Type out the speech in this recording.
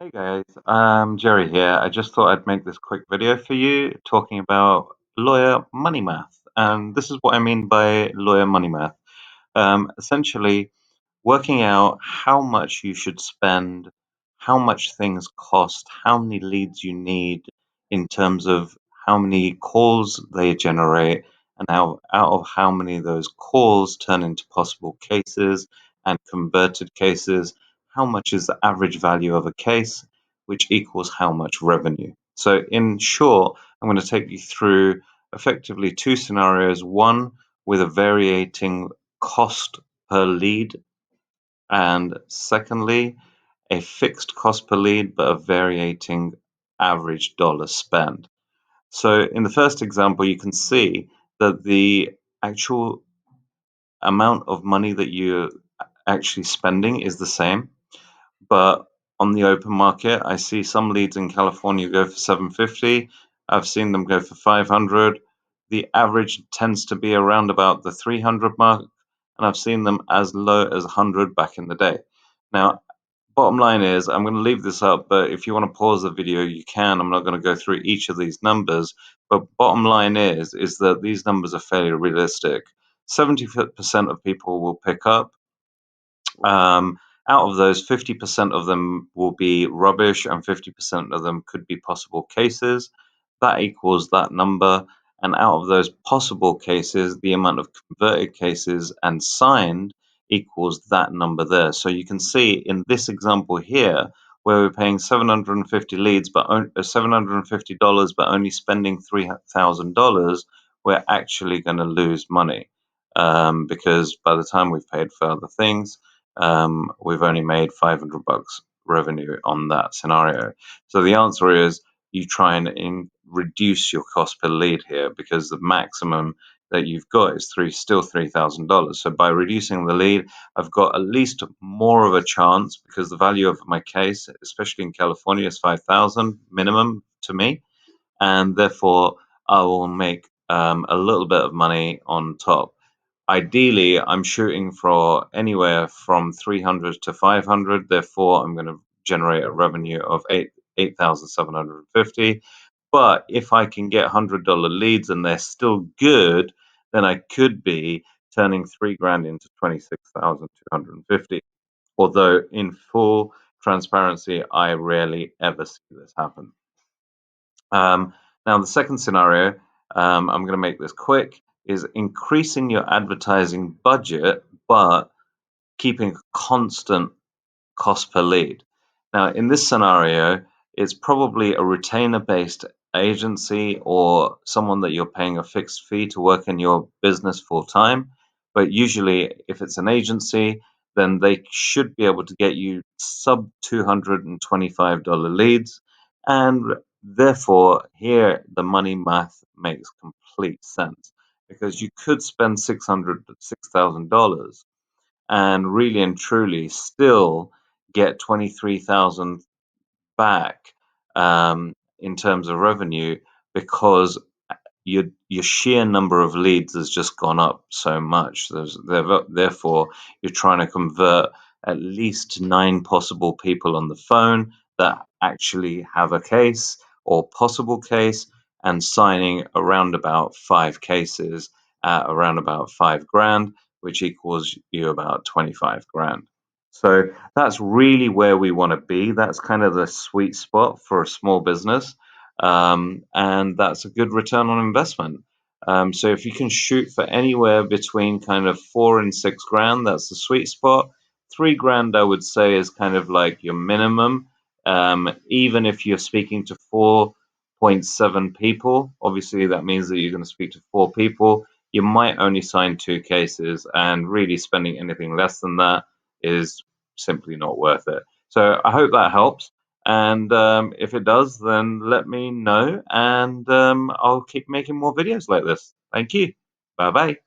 Hey guys, Jerry here. I just thought I'd make this quick video for you talking about lawyer money math. And this is what I mean by lawyer money math. Essentially, working out how much you should spend, how much things cost, how many leads you need in terms of how many calls they generate, and how out of how many of those calls turn into possible cases and converted cases, how much is the average value of a case, which equals how much revenue. So, in short, I'm going to take you through effectively two scenarios, one with a varying cost per lead, and secondly, a fixed cost per lead but a varying average dollar spend. So in the first example, you can see that the actual amount of money that you're actually spending is the same. But on the open market, I see some leads in California go for 750. I've seen them go for 500. The average tends to be around about the 300 mark, and I've seen them as low as 100 back in the day. Now, bottom line is, I'm going to leave this up, but if you want to pause the video, you can. I'm not going to go through each of these numbers, but bottom line is that these numbers are fairly realistic. 70% of people will pick up. um, Out of those, 50% of them will be rubbish and 50% of them could be possible cases. That equals that number. And out of those possible cases, the amount of converted cases and signed equals that number there. So you can see in this example here, where we're paying 750 leads, but $750, but only spending $3,000, we're actually going to lose money, because by the time we've paid for other things, we've only made $500 revenue on that scenario. So the answer is you try and reduce your cost per lead here, because the maximum that you've got is still $3,000. So by reducing the lead, I've got at least more of a chance, because the value of my case, especially in California, is 5,000 minimum to me, and therefore I will make a little bit of money on top. Ideally, I'm shooting for anywhere from 300 to 500. Therefore, I'm going to generate a revenue of 8,750. But if I can get $100 leads and they're still good, then I could be turning 3 grand into 26,250. Although in full transparency, I rarely ever see this happen. Now, the second scenario, I'm going to make this quick, is increasing your advertising budget, but keeping a constant cost per lead. Now, in this scenario, it's probably a retainer based agency or someone that you're paying a fixed fee to work in your business full time. But usually, if it's an agency, then they should be able to get you sub $225 leads. And therefore, here the money math makes complete sense, because you could spend $6,000 and really and truly still get 23,000 back, in terms of revenue, because your sheer number of leads has just gone up so much. Therefore, you're trying to convert at least 9 possible people on the phone that actually have a case or possible case, and signing around about 5 cases at around about 5 grand, which equals you about 25 grand. So that's really where we want to be. That's kind of the sweet spot for a small business, and that's a good return on investment. So if you can shoot for anywhere between kind of 4 and 6 grand, that's the sweet spot. 3 grand, I would say, is kind of like your minimum. Even if you're speaking to 4.7 people, obviously that means that you're going to speak to 4 people. You might only sign 2 cases, and really spending anything less than that is simply not worth it. So I hope that helps. And if it does, then let me know, and I'll keep making more videos like this. Thank you. Bye bye.